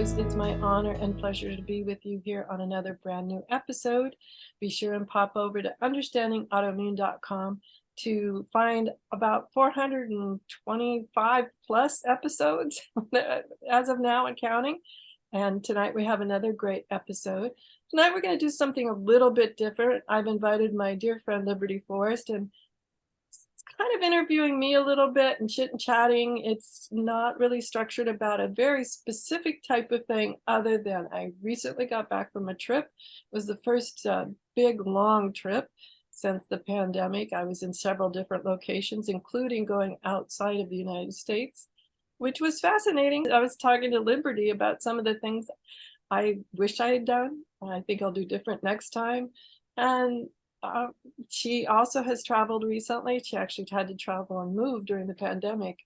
always, it's my honor and pleasure to be with you here on another brand new episode. Be sure and pop over to understandingautoimmune.com to find about 425 plus episodes as of now and counting. And tonight we have another great episode. Tonight we're going to do something a little bit different. I've invited my dear friend Liberty Forrest, and kind of interviewing me a little bit and chit and chatting. It's not really structured about a very specific type of thing, other than I recently got back from a trip. It was the first big long trip since the pandemic. I was in several different locations, including going outside of the United States, which was fascinating. I was talking to Liberty about some of the things I wish I had done. I think I'll do different next time. And she also has traveled recently. She actually had to travel and move during the pandemic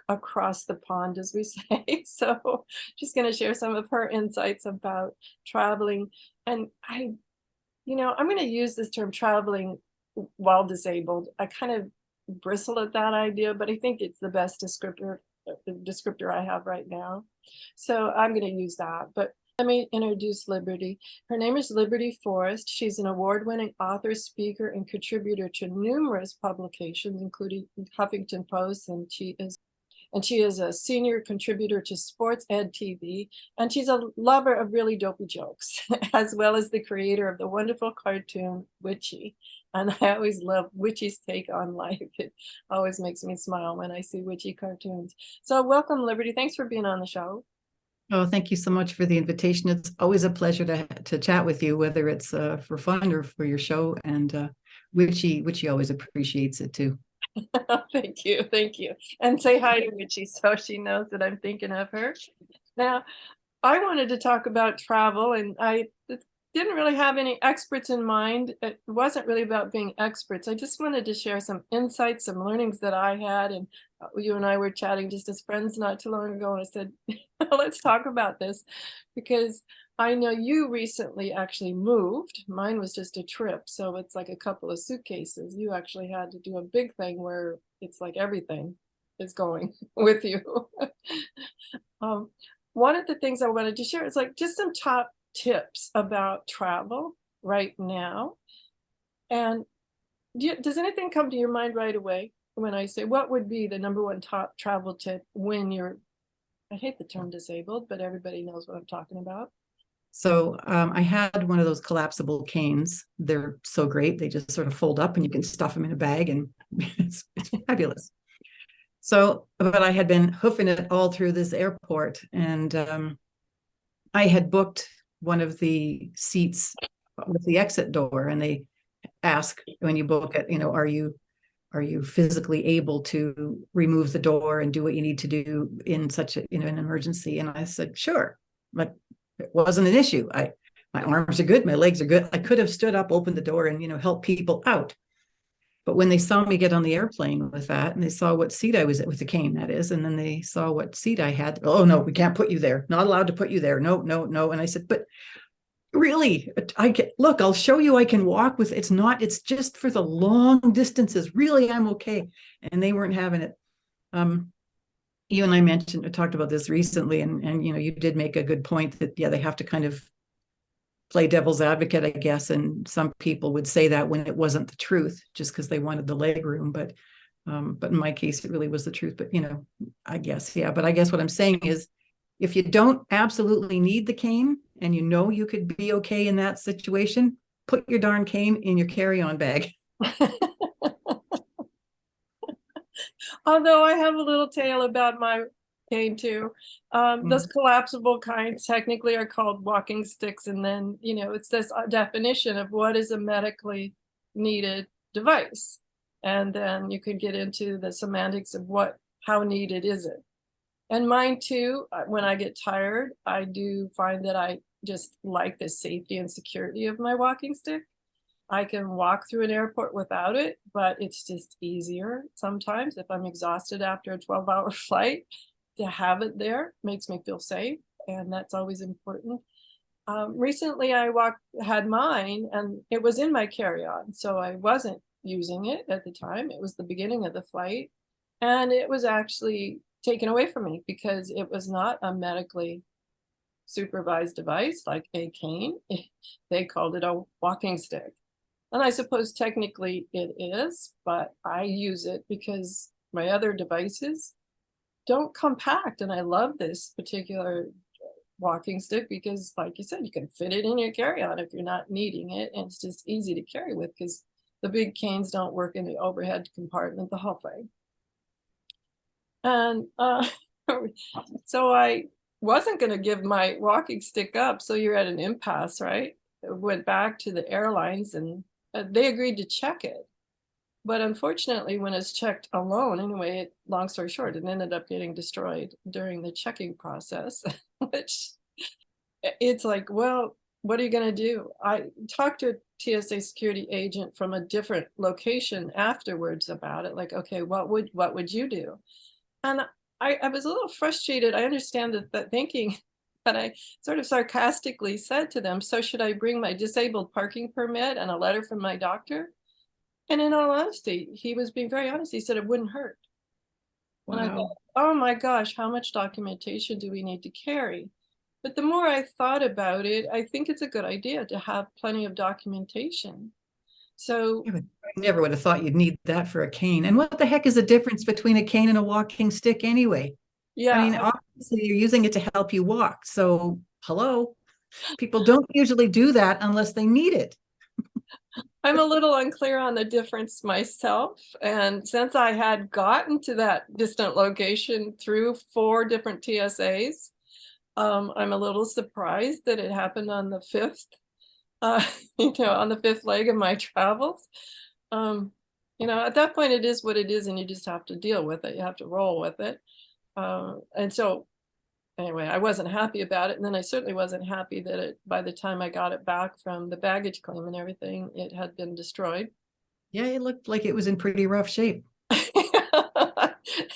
across the pond, as we say. So she's going to share some of her insights about traveling. And I'm going to use this term traveling while disabled. I kind of bristle at that idea, but I think it's the best descriptor I have right now. So I'm going to use that. But let me introduce Liberty. Her name is Liberty Forrest. She's an award-winning author, speaker, and contributor to numerous publications, including Huffington Post, and she is a senior contributor to Sports Ed TV, and she's a lover of really dopey jokes, as well as the creator of the wonderful cartoon Witchy. And I always love Witchy's take on life. It always makes me smile when I see Witchy cartoons. So welcome, Liberty. Thanks for being on the show. Oh, thank you so much for the invitation. It's always a pleasure to chat with you, whether it's for fun or for your show. And Witchy always appreciates it too. Thank you. And say hi to Witchy so she knows that I'm thinking of her. Now, I wanted to talk about travel, and I didn't really have any experts in mind. It wasn't really about being experts. I just wanted to share some insights, some learnings that I had. And you and I were chatting just as friends not too long ago, and I said, let's talk about this, because I know you recently actually moved. Mine was just a trip, so it's like a couple of suitcases. You actually had to do a big thing where it's like everything is going with you. One of the things I wanted to share is like just some top tips about travel right now. And does anything come to your mind right away when I say what would be the number one top travel tip when you're, I hate the term disabled, but everybody knows what I'm talking about. So I had one of those collapsible canes. They're so great. They just sort of fold up and you can stuff them in a bag, and it's fabulous. So, but I had been hoofing it all through this airport, and I had booked one of the seats with the exit door, and they ask when you book it, are you physically able to remove the door and do what you need to do in such an emergency? And I said, sure, but it wasn't an issue. My arms are good, my legs are good. I could have stood up, opened the door, and help people out. But when they saw me get on the airplane with that, and they saw what seat I was at with the cane, that is, and then they saw what seat I had. Oh no, we can't put you there. Not allowed to put you there. No. And I said, but really, look, I'll show you I can walk with, it's just for the long distances. Really, I'm okay. And they weren't having it. You and I talked about this recently, and you did make a good point that, yeah, they have to kind of play devil's advocate, I guess. And some people would say that when it wasn't the truth, just because they wanted the leg room. But in my case, it really was the truth. But, I guess, yeah. But I guess what I'm saying is, if you don't absolutely need the cane and you could be okay in that situation, put your darn cane in your carry-on bag. Although I have a little tale about my cane too. Those collapsible kinds technically are called walking sticks. And then, it's this definition of what is a medically needed device. And then you could get into the semantics of how needed is it? And mine too, when I get tired, I do find that I just like the safety and security of my walking stick. I can walk through an airport without it, but it's just easier sometimes if I'm exhausted after a 12-hour flight. To have it there makes me feel safe, and that's always important. Recently, I had mine, and it was in my carry-on, so I wasn't using it at the time. It was the beginning of the flight, and it was actually taken away from me because it was not a medically supervised device like a cane. They called it a walking stick. And I suppose technically it is, but I use it because my other devices don't compact. And I love this particular walking stick because, like you said, you can fit it in your carry-on if you're not needing it. And it's just easy to carry with because the big canes don't work in the overhead compartment the whole way. And so I wasn't going to give my walking stick up. So you're at an impasse, right? I went back to the airlines and they agreed to check it. But unfortunately, when it's checked alone, anyway, long story short, it ended up getting destroyed during the checking process, which it's like, well, what are you going to do? I talked to a TSA security agent from a different location afterwards about it. Like, okay, what would you do? And I was a little frustrated. I understand that thinking, but I sort of sarcastically said to them, so should I bring my disabled parking permit and a letter from my doctor? And in all honesty, he was being very honest. He said it wouldn't hurt. And I Wow. thought, oh my gosh, how much documentation do we need to carry? But the more I thought about it, I think it's a good idea to have plenty of documentation. So Yeah, but I never would have thought you'd need that for a cane. And what the heck is the difference between a cane and a walking stick anyway? I yeah, mean, obviously you're using it to help you walk. So, hello, people don't usually do that unless they need it. I'm a little unclear on the difference myself. And since I had gotten to that distant location through 4 different TSAs, I'm a little surprised that it happened on the 5th, on the 5th leg of my travels. At that point, it is what it is, and you just have to deal with it. You have to roll with it. And so anyway, I wasn't happy about it. And then I certainly wasn't happy that by the time I got it back from the baggage claim and everything, it had been destroyed. Yeah, it looked like it was in pretty rough shape.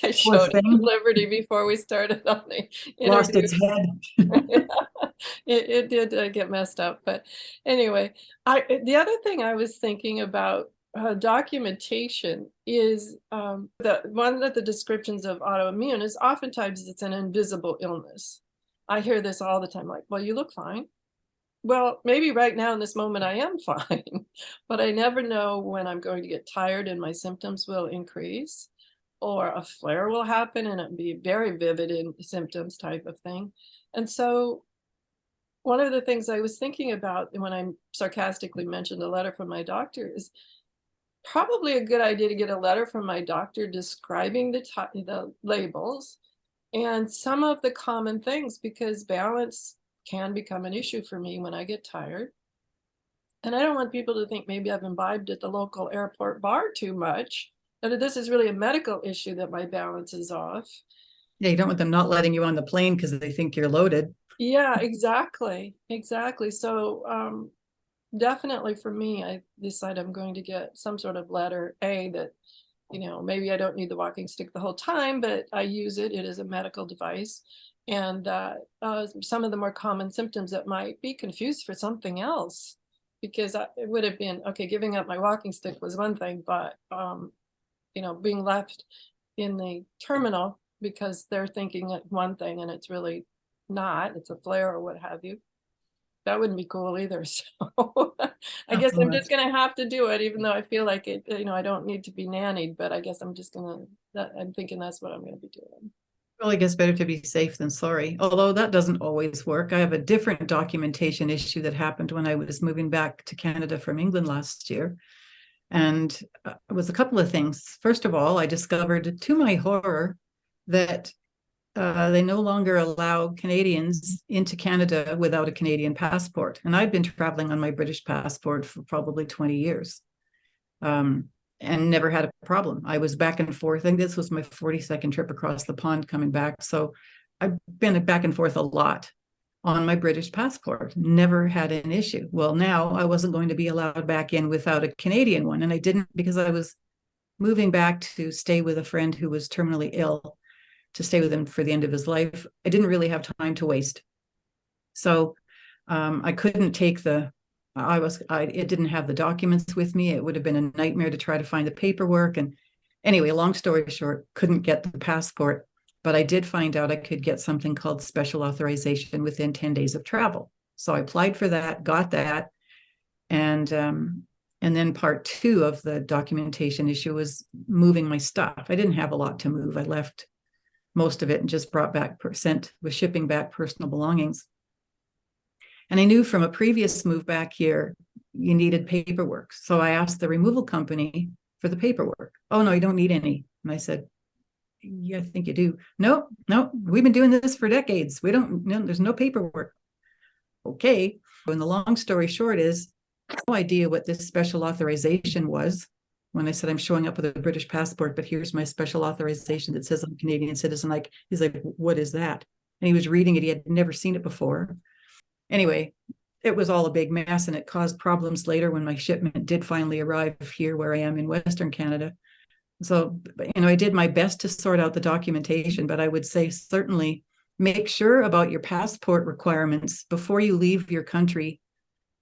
I Poor showed it to thing, Liberty before we started on the lost interview. its head. It did get messed up, but anyway, the other thing I was thinking about documentation is one of the descriptions of autoimmune is oftentimes it's an invisible illness. I hear this all the time, like, well, you look fine. Well, maybe right now in this moment I am fine, but I never know when I'm going to get tired and my symptoms will increase, or a flare will happen and it be very vivid in symptoms type of thing. And so one of the things I was thinking about when I sarcastically mentioned a letter from my doctor is probably a good idea to get a letter from my doctor describing the labels and some of the common things, because balance can become an issue for me when I get tired. And I don't want people to think maybe I've imbibed at the local airport bar too much, and that this is really a medical issue that my balance is off. Yeah, you don't want them not letting you on the plane because they think you're loaded. Yeah, exactly. Exactly. So definitely for me, I decide I'm going to get some sort of letter that, maybe I don't need the walking stick the whole time, but I use it. It is a medical device. And some of the more common symptoms that might be confused for something else, because it would have been, okay, giving up my walking stick was one thing, but, being left in the terminal because they're thinking one thing and it's really not, it's a flare or what have you. That wouldn't be cool either. So I guess Oh, I'm just going to have to do it, even though I feel like it, I don't need to be nannied, but I guess I'm just going to, I'm thinking that's what I'm going to be doing. well, I guess better to be safe than sorry. Although that doesn't always work. I have a different documentation issue that happened when I was moving back to Canada from England last year. And it was a couple of things. First of all, I discovered to my horror that they no longer allow Canadians into Canada without a Canadian passport. And I've been traveling on my British passport for probably 20 years and never had a problem. I was back and forth. I think this was my 42nd trip across the pond coming back. So I've been back and forth a lot on my British passport, never had an issue. Well, now I wasn't going to be allowed back in without a Canadian one. And I didn't, because I was moving back to stay with a friend who was terminally ill, to stay with him for the end of his life. I didn't really have time to waste. So I couldn't take it didn't have the documents with me. It would have been a nightmare to try to find the paperwork. And anyway, long story short, couldn't get the passport. but I did find out I could get something called special authorization within 10 days of travel. So I applied for that, got that. And then part two of the documentation issue was moving my stuff. I didn't have a lot to move. I left most of it and just was shipping back personal belongings. And I knew from a previous move back here, you needed paperwork. So I asked the removal company for the paperwork. Oh, no, you don't need any. And I said, yeah, I think you do. No, we've been doing this for decades. There's no paperwork. Okay. And the long story short is, no idea what this special authorization was when I said I'm showing up with a British passport, but here's my special authorization that says I'm a Canadian citizen. He's like, what is that? And he was reading it. He had never seen it before. Anyway, it was all a big mess, and it caused problems later when my shipment did finally arrive here where I am in Western Canada. So, I did my best to sort out the documentation, but I would say certainly make sure about your passport requirements before you leave your country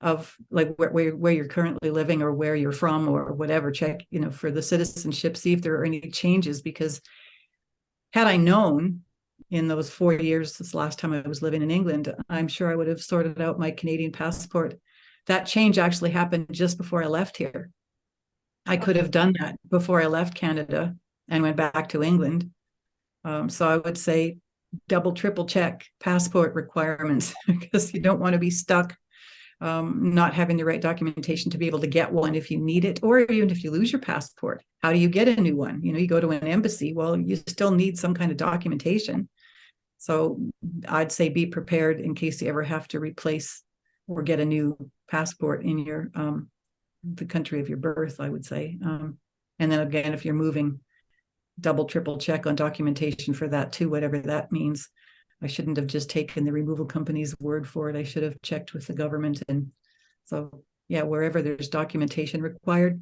of like where you're currently living or where you're from or whatever. Check, for the citizenship, see if there are any changes, because had I known in those 4 years, this last time I was living in England, I'm sure I would have sorted out my Canadian passport. That change actually happened just before I left here. I could have done that before I left Canada and went back to England. So I would say double, triple check passport requirements, because you don't want to be stuck not having the right documentation to be able to get one if you need it, or even if you lose your passport. How do you get a new one? You go to an embassy, well, you still need some kind of documentation. So I'd say be prepared in case you ever have to replace or get a new passport in your the country of your birth, I would say. And then again, if you're moving, double, triple check on documentation for that too, whatever that means. I shouldn't have just taken the removal company's word for it. I should have checked with the government. And so, yeah, wherever there's documentation required,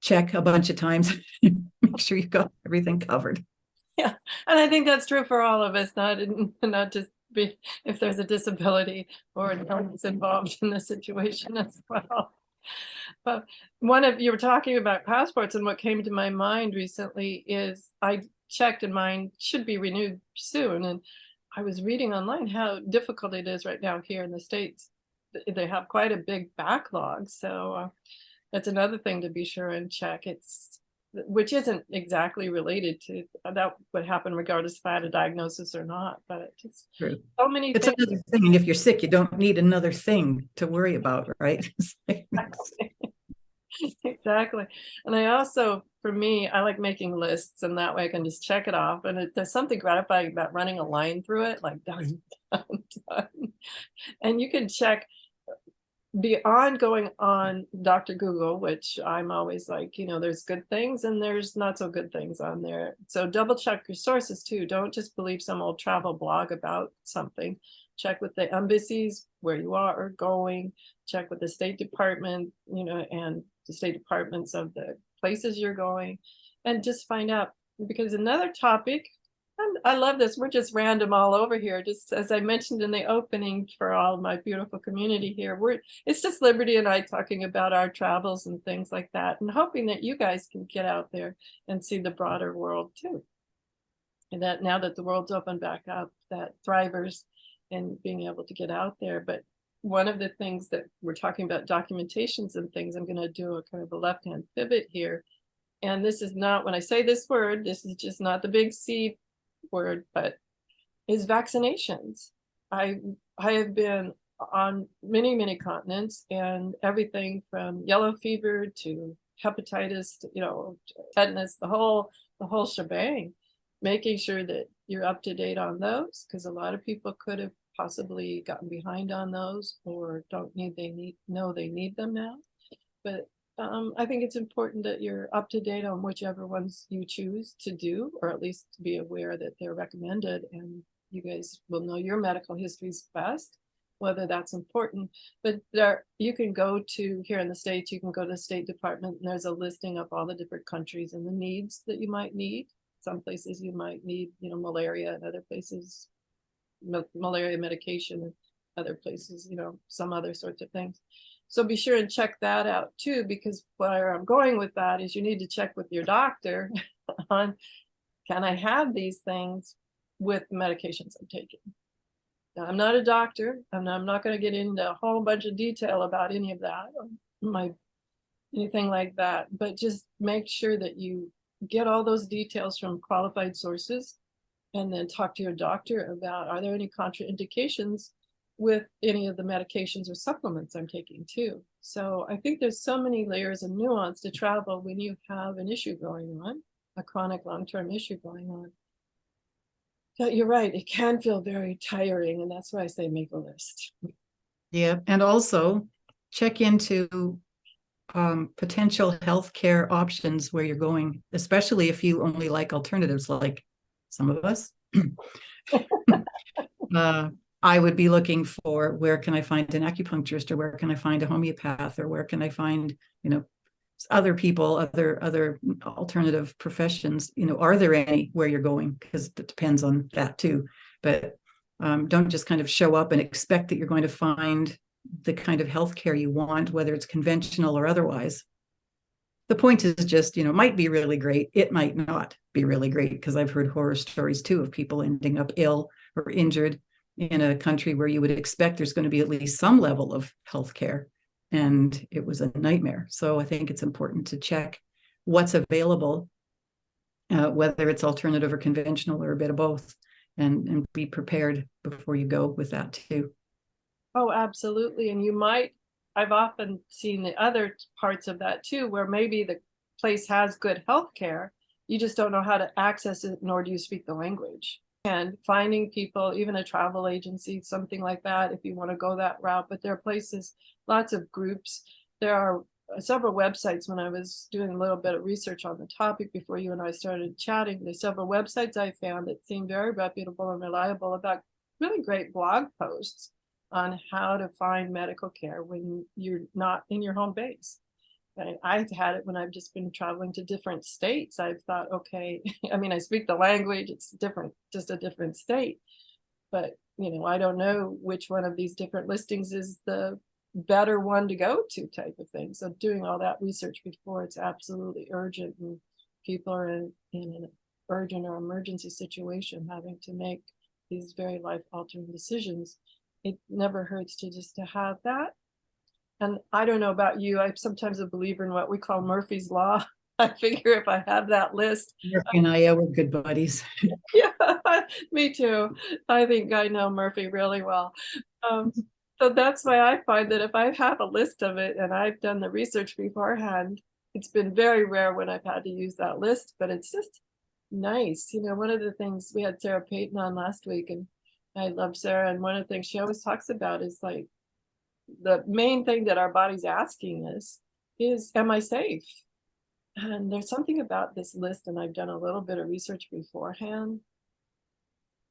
check a bunch of times, make sure you've got everything covered. Yeah, and I think that's true for all of us, not just if there's a disability or an illness involved in the situation as well. But you were talking about passports, and what came to my mind recently is I checked, and mine should be renewed soon. And I was reading online how difficult it is right now here in the States. They have quite a big backlog. So that's another thing to be sure and check. Which isn't exactly related to that would happen regardless if I had a diagnosis or not. But it's True. So many it's things. Another thing. And if you're sick, you don't need another thing to worry about, right? Exactly. And I also, for me, I like making lists, and that way I can just check it off. And there's something gratifying about running a line through it, like done, done, done. And you can check beyond going on Dr. Google, which I'm always like, there's good things and there's not so good things on there. So double check your sources too. Don't just believe some old travel blog about something. Check with the embassies where you are going, check with the State Department, and the state departments of the places you're going, and just find out. Because another topic, I love this, we're just random all over here, just as I mentioned in the opening for all of my beautiful community here, it's just Liberty and I talking about our travels and things like that, and hoping that you guys can get out there and see the broader world too. And that now that the world's opened back up, that thrivers and being able to get out there. But one of the things that we're talking about, documentations and things, I'm going to do a kind of a left-hand pivot here. And this is not, when I say this word, this is just not the big C word, but is vaccinations. I have been on many continents, and everything from yellow fever to hepatitis to, tetanus, the whole shebang, making sure that you're up to date on those, because a lot of people could have possibly gotten behind on those, or know they need them now. But I think it's important that you're up to date on whichever ones you choose to do, or at least to be aware that they're recommended, and you guys will know your medical histories best, whether that's important. But you can go to, here in the States, you can go to the State Department, and there's a listing of all the different countries and the needs that you might need. Some places you might need, malaria, and other places, malaria medication, and other places, some other sorts of things. So be sure and check that out too, because where I'm going with that is you need to check with your doctor on, can I have these things with medications I'm taking? Now, I'm not a doctor, and I'm not going to get into a whole bunch of detail about any of that, or anything like that, but just make sure that you get all those details from qualified sources, and then talk to your doctor about, are there any contraindications with any of the medications or supplements I'm taking too. So I think there's so many layers of nuance to travel when you have an issue going on, a chronic long-term issue going on. But you're right, it can feel very tiring, and that's why I say make a list. Yeah, and also check into potential healthcare options where you're going, especially if you only like alternatives like some of us. I would be looking for, where can I find an acupuncturist, or where can I find a homeopath, or where can I find, other people, other alternative professions, are there any where you're going? Because it depends on that too. But don't just kind of show up and expect that you're going to find the kind of healthcare you want, whether it's conventional or otherwise. The point is just, might be really great. It might not be really great, because I've heard horror stories too of people ending up ill or injured in a country where you would expect there's going to be at least some level of healthcare, and it was a nightmare. So I think it's important to check what's available, whether it's alternative or conventional or a bit of both, and be prepared before you go with that too. Oh, absolutely. And I've often seen the other parts of that too, where maybe the place has good health care, you just don't know how to access it, nor do you speak the language. And finding people, even a travel agency, something like that, if you want to go that route. But there are places, lots of groups. There are several websites. When I was doing a little bit of research on the topic before you and I started chatting, there's several websites I found that seem very reputable and reliable, about really great blog posts on how to find medical care when you're not in your home base. I've had it when I've just been traveling to different states. I've thought, okay, I speak the language, it's different, just a different state. But, I don't know which one of these different listings is the better one to go to, type of thing. So doing all that research before it's absolutely urgent, and people are in an urgent or emergency situation having to make these very life-altering decisions, it never hurts to have that. And I don't know about you, I'm sometimes a believer in what we call Murphy's Law. I figure if I have that list. Murphy and I were good buddies. Yeah, me too. I think I know Murphy really well. So that's why I find that if I have a list of it and I've done the research beforehand, it's been very rare when I've had to use that list, but it's just nice. One of the things, we had Sarah Payton on last week, and I love Sarah. And one of the things she always talks about is like, the main thing that our body's asking us is, am I safe? And there's something about this list, and I've done a little bit of research beforehand,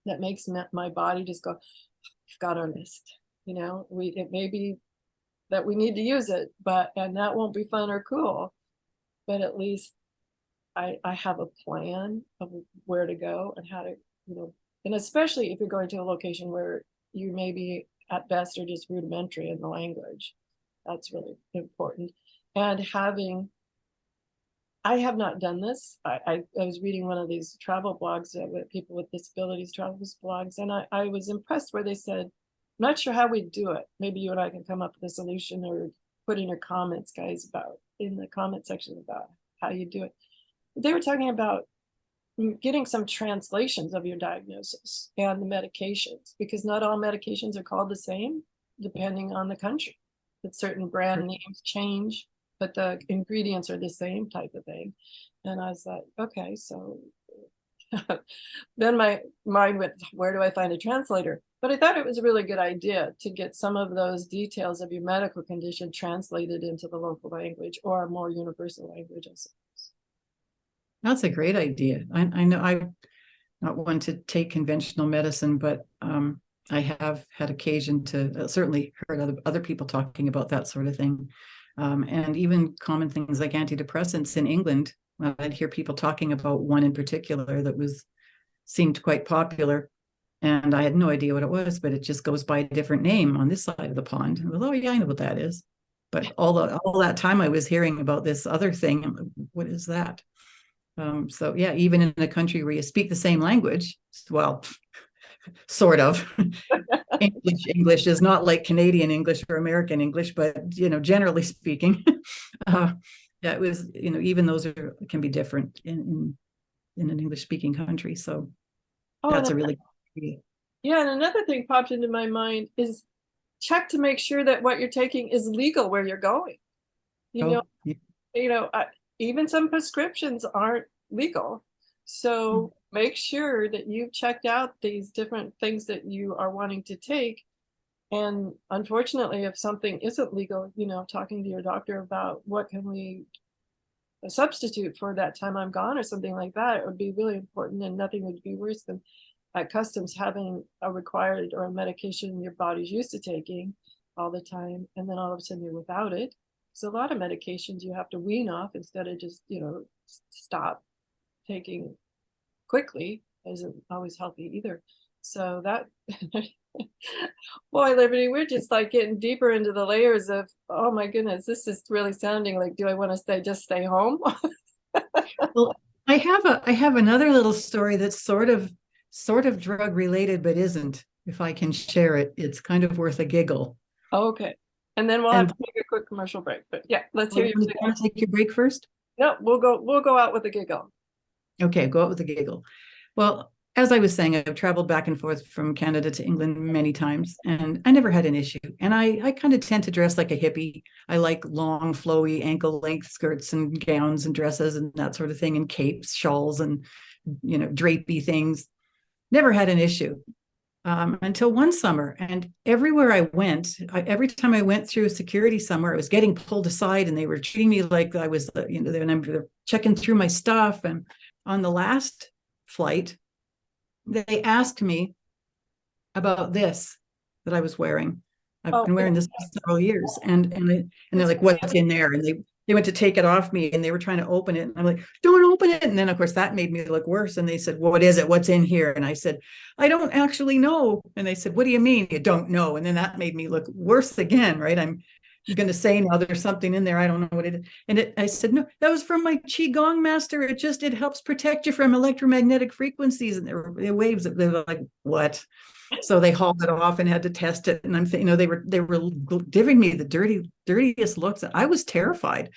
that makes my body just go, we've got our list. It may be that we need to use it, and that won't be fun or cool, but at least I have a plan of where to go and how to, and especially if you're going to a location where you may be at best are just rudimentary in the language. That's really important. And I have not done this. I was reading one of these travel blogs with people with disabilities, travels blogs, and I was impressed where they said, I'm not sure how we do it. Maybe you and I can come up with a solution, or put in your comments, guys, in the comment section about how you do it. They were talking about getting some translations of your diagnosis and the medications, because not all medications are called the same depending on the country. But certain brand names change, but the ingredients are the same, type of thing. And I was like, okay, so then my mind went, where do I find a translator? But I thought it was a really good idea to get some of those details of your medical condition translated into the local language, or a more universal language, I suppose. That's a great idea. I know I'm not one to take conventional medicine, but I have had occasion to certainly heard other people talking about that sort of thing. And even common things like antidepressants in England. I'd hear people talking about one in particular that seemed quite popular. And I had no idea what it was, but it just goes by a different name on this side of the pond. And oh yeah, I know what that is. But all that time I was hearing about this other thing. What is that? So yeah, even in a country where you speak the same language, well, sort of. English is not like Canadian English or American English, but generally speaking, uh, yeah, it was, even those can be different in an English speaking country. So Oh, that's and a really yeah, and another thing popped into my mind is check to make sure that what you're taking is legal where you're going. You know, oh yeah. you know, even some prescriptions aren't legal. So make sure that you've checked out these different things that you are wanting to take. And unfortunately, if something isn't legal, talking to your doctor about what can we substitute for that time I'm gone or something like that, it would be really important. And nothing would be worse than at customs having a required or a medication your body's used to taking all the time, and then all of a sudden you're without it. So a lot of medications you have to wean off instead of just stop taking quickly isn't always healthy either. So that boy, Liberty, we're just like getting deeper into the layers of, oh my goodness, this is really sounding like, do I want to stay home? Well, I have another little story that's sort of drug related, but isn't. If I can share it, it's kind of worth a giggle. Okay. And then we'll have And to take a quick commercial break. But yeah, let's you hear you. want to take your break first? No, we'll go out with a giggle. Okay, go out with a giggle. Well, as I was saying, I've traveled back and forth from Canada to England many times, and I never had an issue. And I kind of tend to dress like a hippie. I like long, flowy, ankle length skirts and gowns and dresses and that sort of thing, and capes, shawls, and drapey things. Never had an issue until one summer. And everywhere I went, every time I went through security somewhere, I was getting pulled aside, and they were treating me like I was, they're checking through my stuff. And on the last flight, they asked me about this that I was wearing. I've been wearing this for several years, and they're like, "What's in there?" And they went to take it off me, and they were trying to open it, and I'm like, "Don't open it!" And then of course that made me look worse. And they said, "What is it? What's in here?" And I said, "I don't actually know." And they said, "What do you mean you don't know?" And then that made me look worse again, right? I'm going to say now there's something in there. I don't know what it is. And I said, "No, that was from my Qigong master. It helps protect you from electromagnetic frequencies." And there were waves. They were like, "What?" So they hauled it off and had to test it. And I'm thinking, they were giving me the dirtiest looks. I was terrified.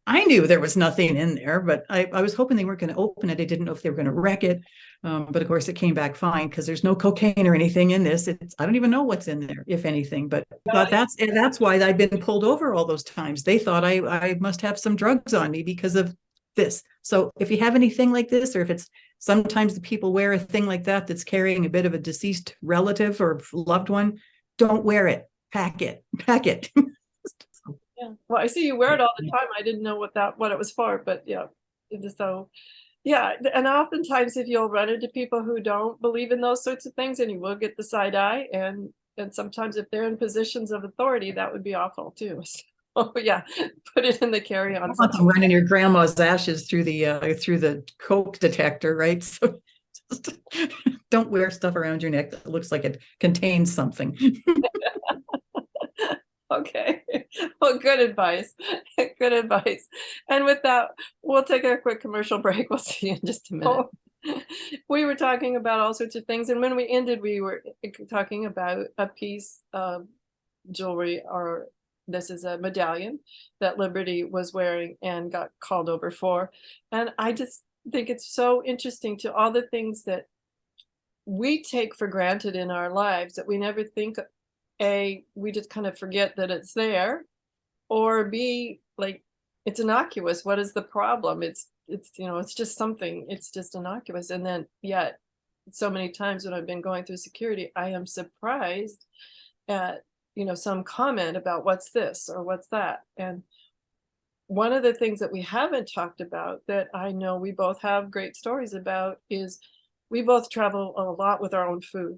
I knew there was nothing in there, but I was hoping they weren't going to open it. I didn't know if they were going to wreck it. But of course it came back fine, because there's no cocaine or anything in this. I don't even know what's in there, if anything, but that's why I've been pulled over all those times. They thought I must have some drugs on me because of this. So if you have anything like this, or if it's sometimes the people wear a thing like that that's carrying a bit of a deceased relative or loved one, don't wear it. Pack it. Yeah. Well, I see you wear it all the time. I didn't know what it was for, but yeah. So yeah, and oftentimes if you'll run into people who don't believe in those sorts of things, and you will get the side eye, and sometimes if they're in positions of authority, that would be awful too. So yeah, put it in the carry-on. I want them running your grandma's ashes through the coke detector, right? So just don't wear stuff around your neck that looks like it contains something. Okay. Well, good advice. Good advice. And with that, we'll take a quick commercial break. We'll see you in just a minute. We were talking about all sorts of things, and when we ended, we were talking about a piece of jewelry, or this is a medallion that Liberty was wearing and got called over for. And I just think it's so interesting to all the things that we take for granted in our lives that we never think. A, we just kind of forget that it's there, or B, like, it's innocuous. What is the problem? It's it's just something. It's just innocuous. And then yet so many times when I've been going through security, I am surprised at some comment about what's this or what's that. And one of the things that we haven't talked about that I know we both have great stories about is we both travel a lot with our own food.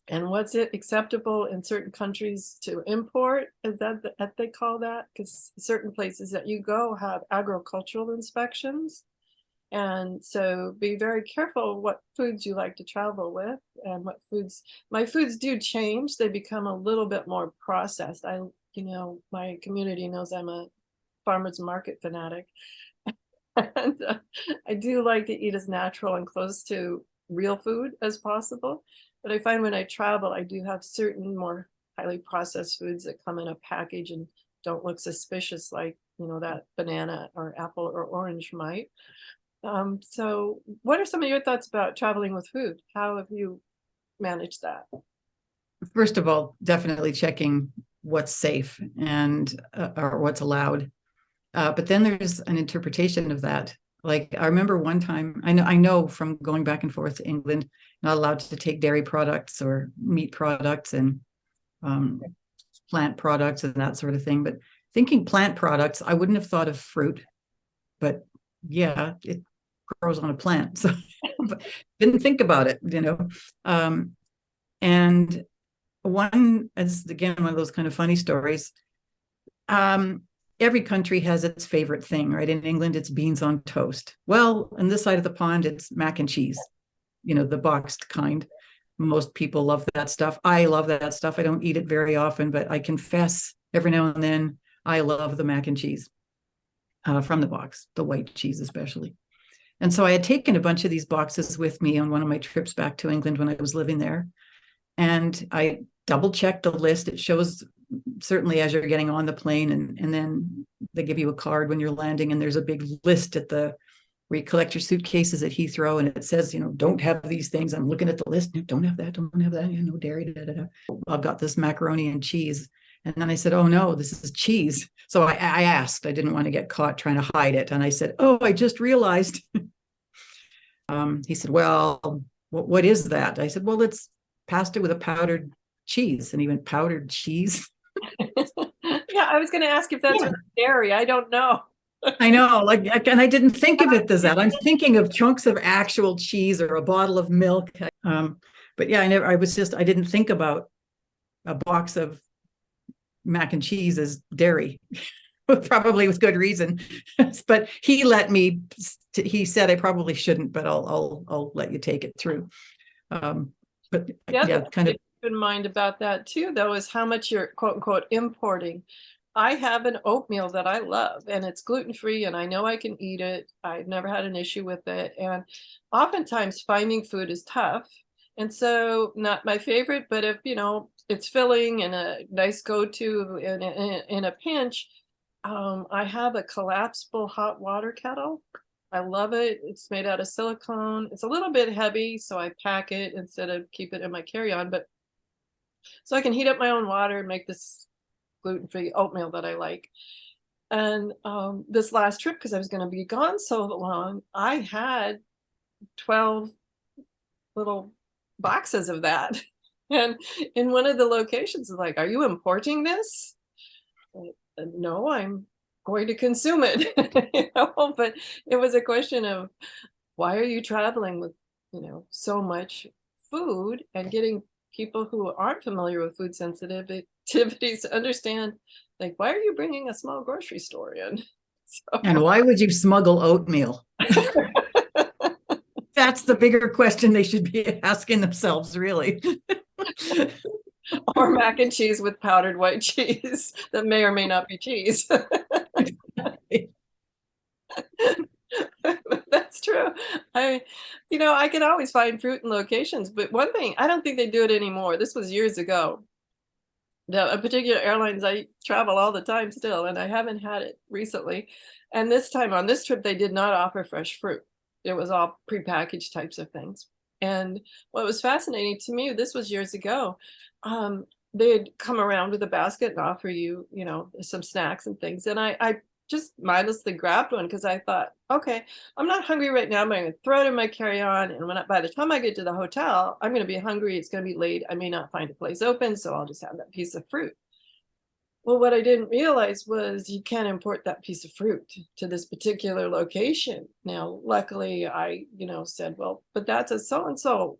And what's it acceptable in certain countries to import? Is that they call that? Because certain places that you go have agricultural inspections. And so be very careful what foods you like to travel with, and what foods. My foods do change. They become a little bit more processed. My community knows I'm a farmer's market fanatic. And I do like to eat as natural and close to real food as possible. But I find when I travel, I do have certain more highly processed foods that come in a package and don't look suspicious like, that banana or apple or orange might. So what are some of your thoughts about traveling with food? How have you managed that? First of all, definitely checking what's safe and or what's allowed. But then there's an interpretation of that. Like I remember one time, I know from going back and forth to England, not allowed to take dairy products or meat products and um, plant products and that sort of thing. But thinking plant products, I wouldn't have thought of fruit, but yeah, it grows on a plant. So didn't think about it. And one is again one of those kind of funny stories. Every country has its favorite thing, right? In England, it's beans on toast. Well, on this side of the pond, it's mac and cheese, the boxed kind. Most people love that stuff. I love that stuff. I don't eat it very often, but I confess every now and then I love the mac and cheese from the box, the white cheese especially. And so I had taken a bunch of these boxes with me on one of my trips back to England when I was living there. And I double checked the list. It shows certainly as you're getting on the plane, and then they give you a card when you're landing, and there's a big list where you collect your suitcases at Heathrow, and it says, don't have these things. I'm looking at the list. Don't have that. Don't have that. No dairy. Da, da, da. I've got this macaroni and cheese. And then I said, oh no, this is cheese. So I asked, I didn't want to get caught trying to hide it. And I said, oh, I just realized. He said, well, what is that? I said, well, it's pasta with a powdered cheese. And he went, powdered cheese? Yeah, I was going to ask if that's dairy. I don't know. I know, and I didn't think of it as that. I'm thinking of chunks of actual cheese or a bottle of milk. But yeah, I didn't think about a box of mac and cheese as dairy. Probably with good reason. But he let me. He said I probably shouldn't, but I'll let you take it through. But yeah, kind of. Keep in mind about that too, though, is how much you're quote unquote importing. I have an oatmeal that I love, and it's gluten-free, and I know I can eat it. I've never had an issue with it. And oftentimes finding food is tough. And so not my favorite, but if, it's filling and a nice go-to in a pinch, I have a collapsible hot water kettle. I love it. It's made out of silicone. It's a little bit heavy, so I pack it instead of keep it in my carry-on. But so I can heat up my own water and make this gluten-free oatmeal that I like. And this last trip, because I was going to be gone so long, I had 12 little boxes of that. And in one of the locations, like, are you importing this? No, I'm going to consume it. But it was a question of, why are you traveling with, so much food, and getting people who aren't familiar with food sensitivities to understand, like, why are you bringing a small grocery store in? So. And why would you smuggle oatmeal? That's the bigger question they should be asking themselves, really. Or mac and cheese with powdered white cheese that may or may not be cheese. That's true. I can always find fruit in locations, but one thing, I don't think they do it anymore. This was years ago. A particular airlines, I travel all the time still, and I haven't had it recently. And this time on this trip, they did not offer fresh fruit. It was all prepackaged types of things. And what was fascinating to me, this was years ago, they'd come around with a basket and offer you, some snacks and things. And I just mindlessly grabbed one because I thought, okay, I'm not hungry right now, but I'm going to throw it in my carry-on. And by the time I get to the hotel, I'm going to be hungry. It's going to be late. I may not find a place open, so I'll just have that piece of fruit. Well, what I didn't realize was you can't import that piece of fruit to this particular location. Now, luckily, I, said, well, but that's a so-and-so.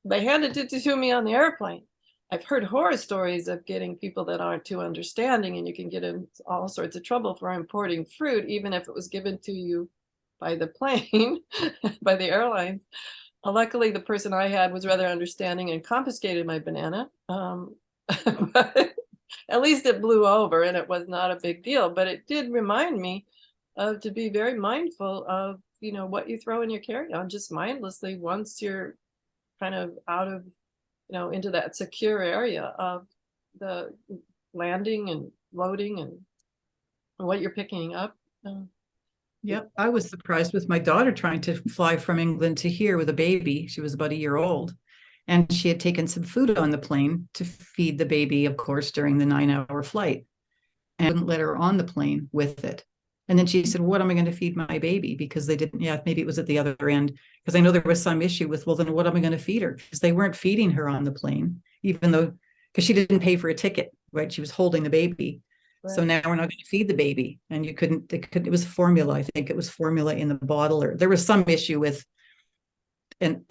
They handed it to me on the airplane. I've heard horror stories of getting people that aren't too understanding, and you can get in all sorts of trouble for importing fruit, even if it was given to you by the plane, by the airline. Luckily, the person I had was rather understanding and confiscated my banana. But at least it blew over and it was not a big deal. But it did remind me to be very mindful of, what you throw in your carry-on just mindlessly once you're kind of out of, into that secure area of the landing and loading and what you're picking up. Yep. I was surprised with my daughter trying to fly from England to here with a baby. She was about a year old. And she had taken some food on the plane to feed the baby, of course, during the 9-hour flight, and wouldn't let her on the plane with it. And then she said, what am I going to feed my baby? Because they didn't, maybe it was at the other end. Because I know there was some issue with, well, then what am I going to feed her? Because they weren't feeding her on the plane, even though, because she didn't pay for a ticket, right? She was holding the baby. Right. So now we're not going to feed the baby. And it was formula. I think it was formula in the bottle, or there was some issue with, and,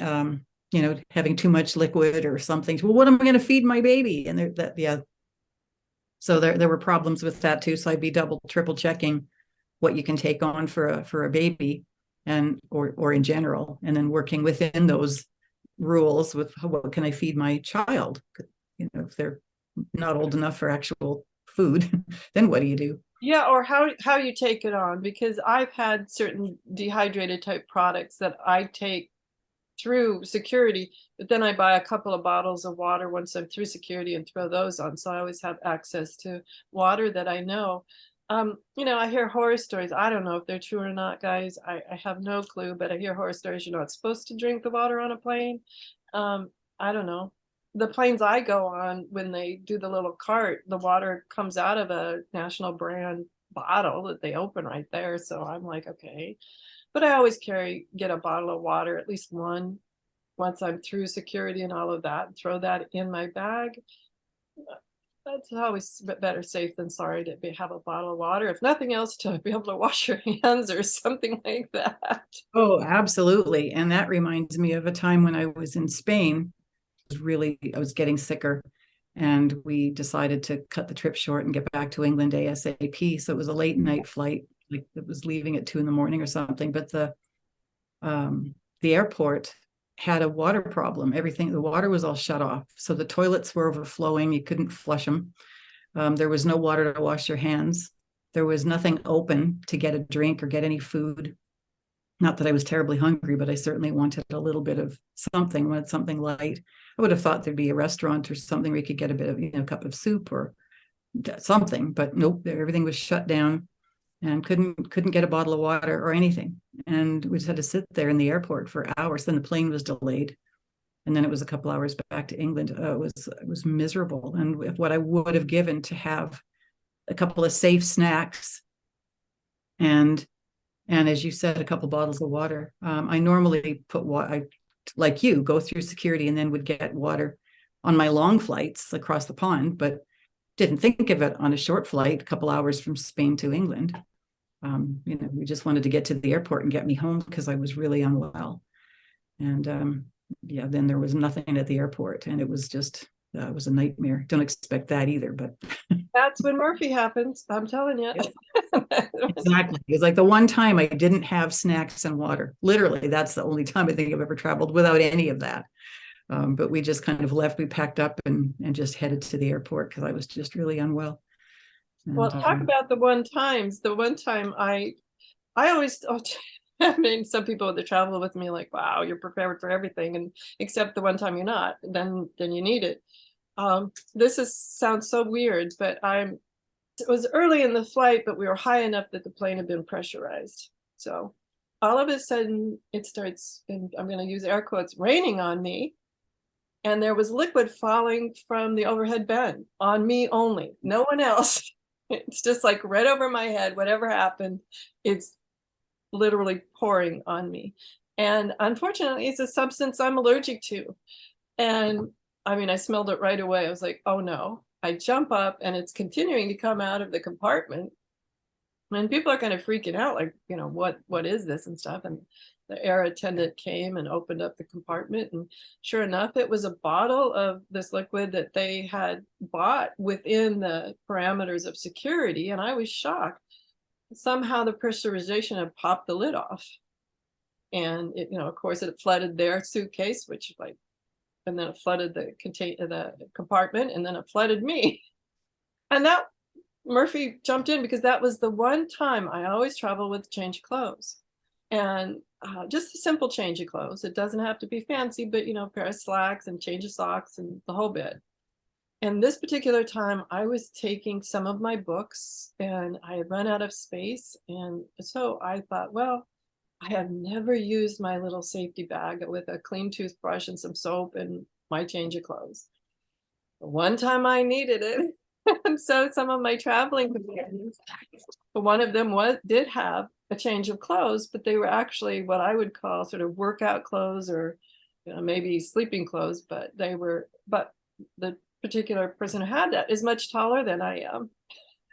having too much liquid or something. Well, what am I going to feed my baby? And so there were problems with that too. So I'd be double, triple checking what you can take on for a baby, and or in general, and then working within those rules with what can I feed my child? If they're not old enough for actual food, then what do you do? Yeah, or how you take it on, because I've had certain dehydrated type products that I take through security, but then I buy a couple of bottles of water once I'm through security and throw those on. So I always have access to water that I know. I hear horror stories. I don't know if they're true or not, guys. I have no clue, but I hear horror stories. You're not supposed to drink the water on a plane. I don't know. The planes I go on, when they do the little cart, the water comes out of a national brand bottle that they open right there. So I'm like, okay. But I always get a bottle of water, at least one, once I'm through security and all of that, and throw that in my bag. That's always better safe than sorry to have a bottle of water, if nothing else, to be able to wash your hands or something like that. Oh, absolutely. And that reminds me of a time when I was in Spain. I was getting sicker, and we decided to cut the trip short and get back to England ASAP. So it was a late night flight. Like it was leaving at 2 a.m. or something, but the airport had a water problem. The water was all shut off. So the toilets were overflowing. You couldn't flush them. There was no water to wash your hands. There was nothing open to get a drink or get any food. Not that I was terribly hungry, but I certainly wanted a little bit of something, wanted something light. I would have thought there'd be a restaurant or something where you could get a bit of, a cup of soup or something, but nope, everything was shut down. And couldn't get a bottle of water or anything. And we just had to sit there in the airport for hours. Then the plane was delayed. And then it was a couple hours back to England. It was miserable. And what I would have given to have a couple of safe snacks and as you said, a couple bottles of water. I normally put water, like you, go through security and then would get water on my long flights across the pond, but didn't think of it on a short flight, a couple hours from Spain to England. We just wanted to get to the airport and get me home because I was really unwell. And then there was nothing at the airport, and it was just, it was a nightmare. Don't expect that either, but. That's when Murphy happens, I'm telling you. Exactly. It was like the one time I didn't have snacks and water. Literally, that's the only time I think I've ever traveled without any of that. But we just kind of left, we packed up and just headed to the airport because I was just really unwell. And, well, talk about the one times. The one time I always, I mean, some people that travel with me like, wow, you're prepared for everything. And except the one time you're not, then you need it. Sounds so weird, but it was early in the flight, but we were high enough that the plane had been pressurized. So all of a sudden it starts, and I'm going to use air quotes, raining on me. And there was liquid falling from the overhead bin on me only, no one else. It's just like right over my head. Whatever happened, it's literally pouring on me. And unfortunately, it's a substance I'm allergic to. And I mean, I smelled it right away. I was like, oh no. I jump up and it's continuing to come out of the compartment. And people are kind of freaking out, like, what is this and stuff. And the air attendant came and opened up the compartment. And sure enough, it was a bottle of this liquid that they had bought within the parameters of security. And I was shocked. Somehow the pressurization had popped the lid off. And it, of course, it flooded their suitcase, and then it flooded the compartment, and then it flooded me. And that Murphy jumped in because that was the one time I always travel with change of clothes. And just a simple change of clothes. It doesn't have to be fancy, but, a pair of slacks and change of socks and the whole bit. And this particular time, I was taking some of my books and I had run out of space. And so I thought, well, I have never used my little safety bag with a clean toothbrush and some soap and my change of clothes. One time I needed it. And so some of my traveling companions, one of them did have a change of clothes, but they were actually what I would call sort of workout clothes or maybe sleeping clothes, but the particular person who had that is much taller than I am.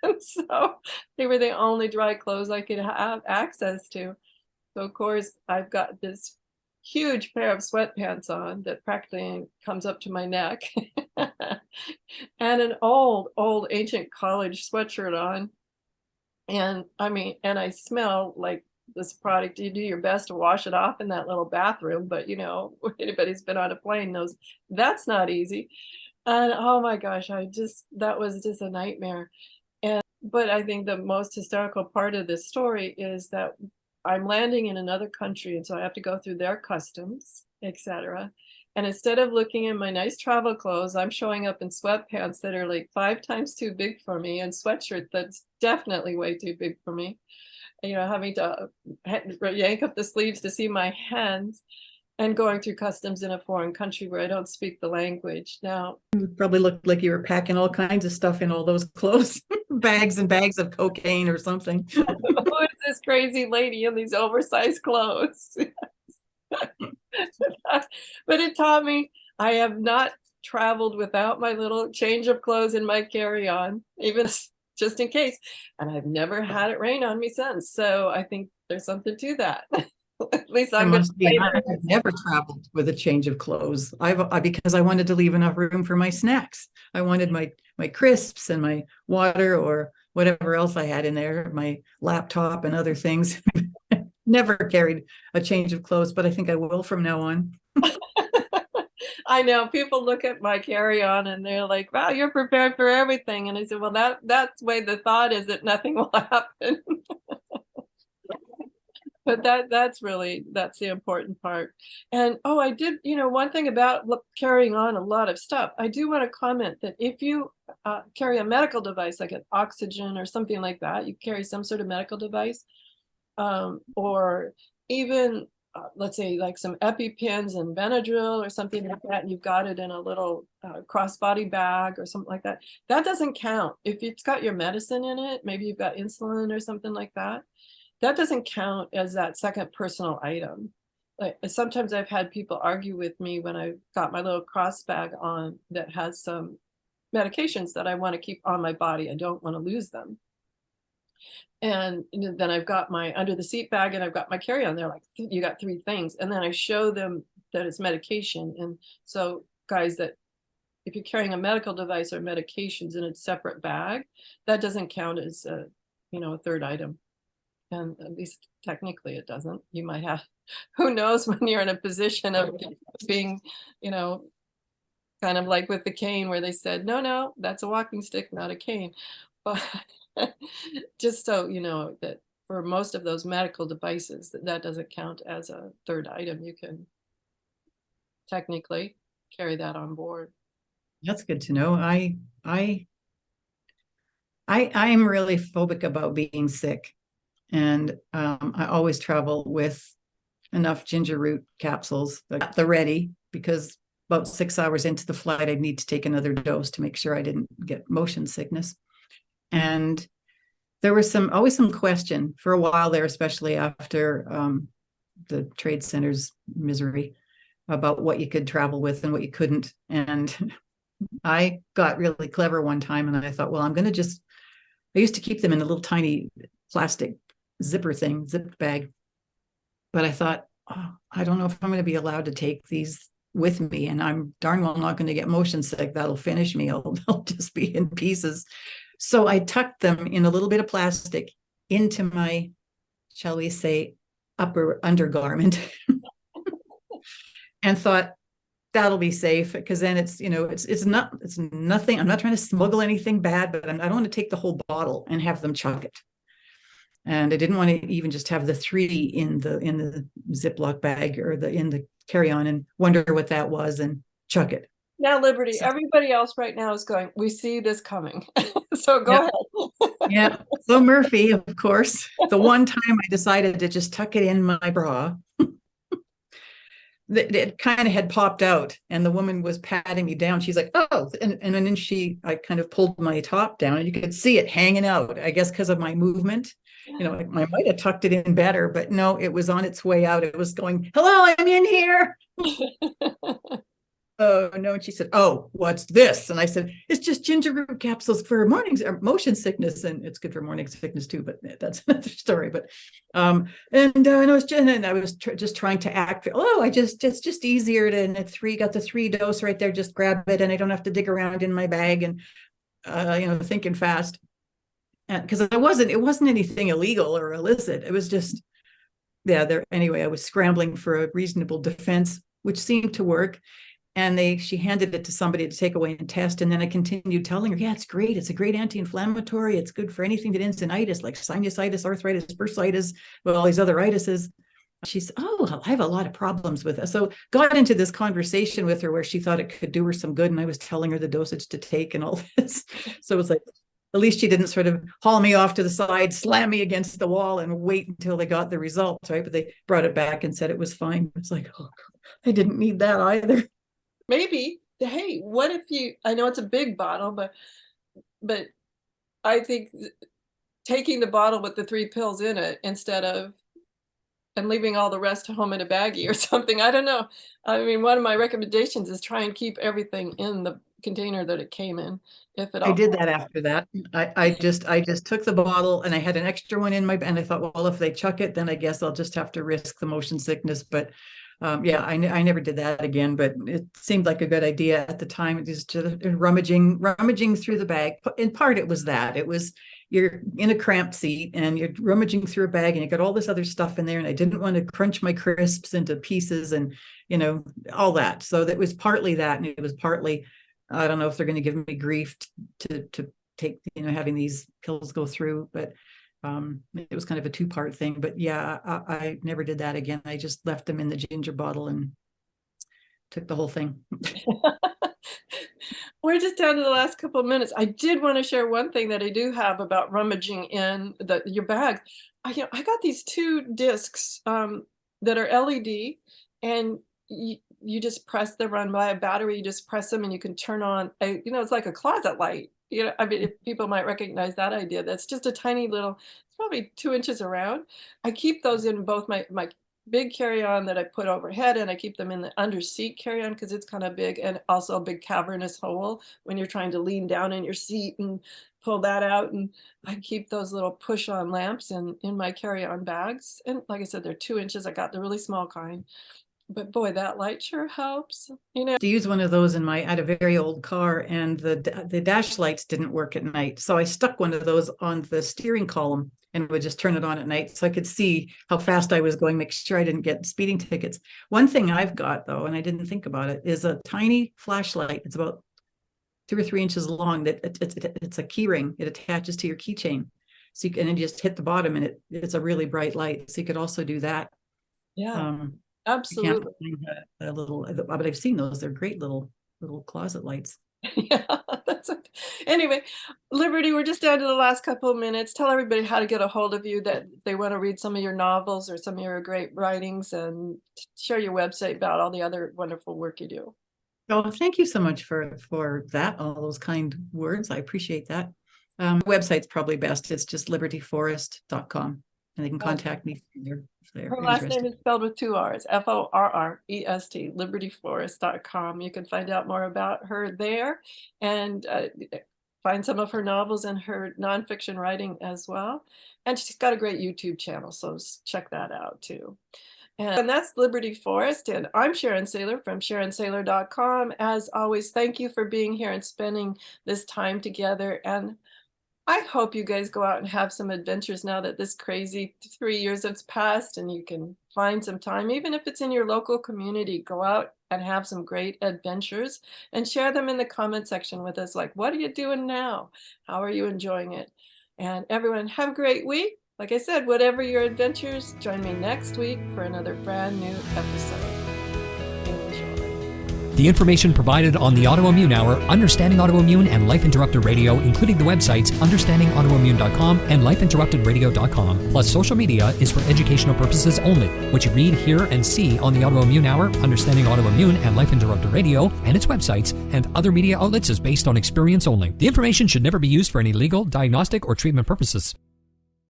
And so they were the only dry clothes I could have access to. So of course I've got this huge pair of sweatpants on that practically comes up to my neck and an old ancient college sweatshirt on. And I smell like this product. You do your best to wash it off in that little bathroom, but anybody who's been on a plane knows that's not easy. And oh my gosh, that was just a nightmare. But I think the most hysterical part of this story is that I'm landing in another country, and so I have to go through their customs, etc. And instead of looking in my nice travel clothes, I'm showing up in sweatpants that are like 5 times too big for me and sweatshirt that's definitely way too big for me. Having to yank up the sleeves to see my hands and going through customs in a foreign country where I don't speak the language. Now, You probably looked like you were packing all kinds of stuff in all those clothes, bags and bags of cocaine or something. who is this crazy lady in these oversized clothes? But it taught me I have not traveled without my little change of clothes in my carry-on, even just in case. And I've never had it rain on me since. So I think there's something to that. At least I'm going to say that. I've never traveled with a change of clothes. Because I wanted to leave enough room for my snacks. I wanted my crisps and my water or whatever else I had in there, my laptop and other things. Never carried a change of clothes, but I think I will from now on. I know people look at my carry-on and they're like, wow, you're prepared for everything. And I said, well, that's the way the thought is that nothing will happen. But that's the important part. And I did, one thing about carrying on a lot of stuff, I do want to comment that if you carry a medical device like an oxygen or something like that, you carry some sort of medical device, or even let's say like some EpiPens and Benadryl or something like that, and you've got it in a little crossbody bag or something like that, that doesn't count. If it's got your medicine in it, maybe you've got insulin or something like that, that doesn't count as that second personal item. Like sometimes I've had people argue with me when I got my little cross bag on that has some medications that I want to keep on my body. I don't want to lose them. And then I've got my under the seat bag and I've got my carry-on. They're like, you got 3 things. And then I show them that it's medication. And so guys, that if you're carrying a medical device or medications in a separate bag, that doesn't count as a third item. And at least technically it doesn't. You might have, who knows, when you're in a position of being, kind of like with the cane where they said, no, that's a walking stick, not a cane. But just so you know that for most of those medical devices, that doesn't count as a third item. You can technically carry that on board. That's good to know. I'm really phobic about being sick. And I always travel with enough ginger root capsules at the ready, because about 6 hours into the flight, I'd need to take another dose to make sure I didn't get motion sickness. And there was always some question for a while there, especially after the trade center's misery, about what you could travel with and what you couldn't. And I got really clever one time and I thought, well, I used to keep them in a little tiny plastic zipper thing, zip bag. But I thought, I don't know if I'm going to be allowed to take these with me, and I'm darn well not going to get motion sick. That'll finish me. I'll just be in pieces. So I tucked them in a little bit of plastic into my, shall we say, upper undergarment and thought, that'll be safe, because then it's, it's nothing. I'm not trying to smuggle anything bad, but I don't want to take the whole bottle and have them chug it. And I didn't want to even just have the 3 in the Ziploc bag or in the carry-on and wonder what that was and chug it. Now, Liberty, So, everybody else right now is going, we see this coming. So go yeah, ahead. yeah. So Murphy, of course, the one time I decided to just tuck it in my bra, it kind of had popped out, and the woman was patting me down. She's like, "Oh," and then I kind of pulled my top down, and you could see it hanging out. I guess because of my movement, I might have tucked it in better, but no, it was on its way out. It was going, "Hello, I'm in here." Oh no. And she said, "Oh, what's this?" And I said, "It's just ginger root capsules for motion sickness." And it's good for morning sickness too, but that's another story. But and I was just trying to act, it's just easier to, and got the 3 dose right there, just grab it, and I don't have to dig around in my bag, and thinking fast. Because it wasn't anything illegal or illicit. It was just, anyway, I was scrambling for a reasonable defense, which seemed to work. And she handed it to somebody to take away and test. And then I continued telling her, "Yeah, it's great. It's a great anti-inflammatory. It's good for anything that ends in itis, like sinusitis, arthritis, bursitis, with all these other itises." She said, "Oh, I have a lot of problems with it." So got into this conversation with her where she thought it could do her some good. And I was telling her the dosage to take and all this. So it was like, at least she didn't sort of haul me off to the side, slam me against the wall, and wait until they got the results, right? But they brought it back and said it was fine. It's like, oh, I didn't need that either. Maybe, hey, what if I know it's a big bottle, but I think taking the bottle with the 3 pills in it and leaving all the rest home in a baggie or something. I don't know. I mean, one of my recommendations is try and keep everything in the container that it came in, if at I all. did that after that. I just took the bottle, and I had an extra one in and I thought, well, if they chuck it, then I guess I'll just have to risk the motion sickness. But I never did that again, but it seemed like a good idea at the time. Just rummaging through the bag. In part, it was that. It was, you're in a cramped seat and you're rummaging through a bag, and you got all this other stuff in there, and I didn't want to crunch my crisps into pieces and, all that. So that was partly that, and it was partly, I don't know if they're going to give me grief to take, having these pills go through, but it was kind of a 2-part thing. But yeah, I never did that again. I just left them in the ginger bottle and took the whole thing. We're just down to the last couple of minutes. I did want to share one thing that I do have about rummaging in your bag. I got these 2 discs that are LED, and you just press them, run by a battery. You just press them, and you can turn on it's like a closet light. I mean, if people might recognize that idea. That's just a tiny little, it's probably 2 inches around. I keep those in both my big carry-on that I put overhead, and I keep them in the under seat carry-on because it's kind of big, and also a big cavernous hole when you're trying to lean down in your seat and pull that out. And I keep those little push-on lamps in my carry-on bags. And like I said, they're 2 inches. I got the really small kind. But boy, that light sure helps. To use one of those I had a very old car, and the dash lights didn't work at night. So I stuck one of those on the steering column and would just turn it on at night so I could see how fast I was going, make sure I didn't get speeding tickets. One thing I've got, though, and I didn't think about it, is a tiny flashlight. It's about 2 or 3 inches long. That it's a key ring. It attaches to your keychain. So and then you just hit the bottom, and it's a really bright light. So you could also do that. Yeah. Absolutely. But I've seen those. They're great little closet lights. Yeah, that's it. Anyway, Liberty, we're just down to the last couple of minutes. Tell everybody how to get a hold of you, that they want to read some of your novels or some of your great writings, and share your website about all the other wonderful work you do. Oh, thank you so much for that, all those kind words. I appreciate that. Website's probably best. It's just libertyforrest.com, and they can contact me there. Her last name is spelled with 2 R's, Forrest, libertyforrest.com. You can find out more about her there, and find some of her novels and her nonfiction writing as well. And she's got a great YouTube channel, so check that out too. And that's Liberty Forrest, and I'm Sharon Saylor from SharonSaylor.com. As always, thank you for being here and spending this time together. And I hope you guys go out and have some adventures now that this crazy 3 years has passed, and you can find some time, even if it's in your local community, go out and have some great adventures and share them in the comment section with us. Like, what are you doing now? How are you enjoying it? And everyone, have a great week. Like I said, whatever your adventures, join me next week for another brand new episode. The information provided on the Autoimmune Hour, Understanding Autoimmune, and Life Interrupted Radio, including the websites understandingautoimmune.com and lifeinterruptedradio.com, plus social media, is for educational purposes only. What you read, hear, and see on the Autoimmune Hour, Understanding Autoimmune, and Life Interrupted Radio, and its websites, and other media outlets is based on experience only. The information should never be used for any legal, diagnostic, or treatment purposes.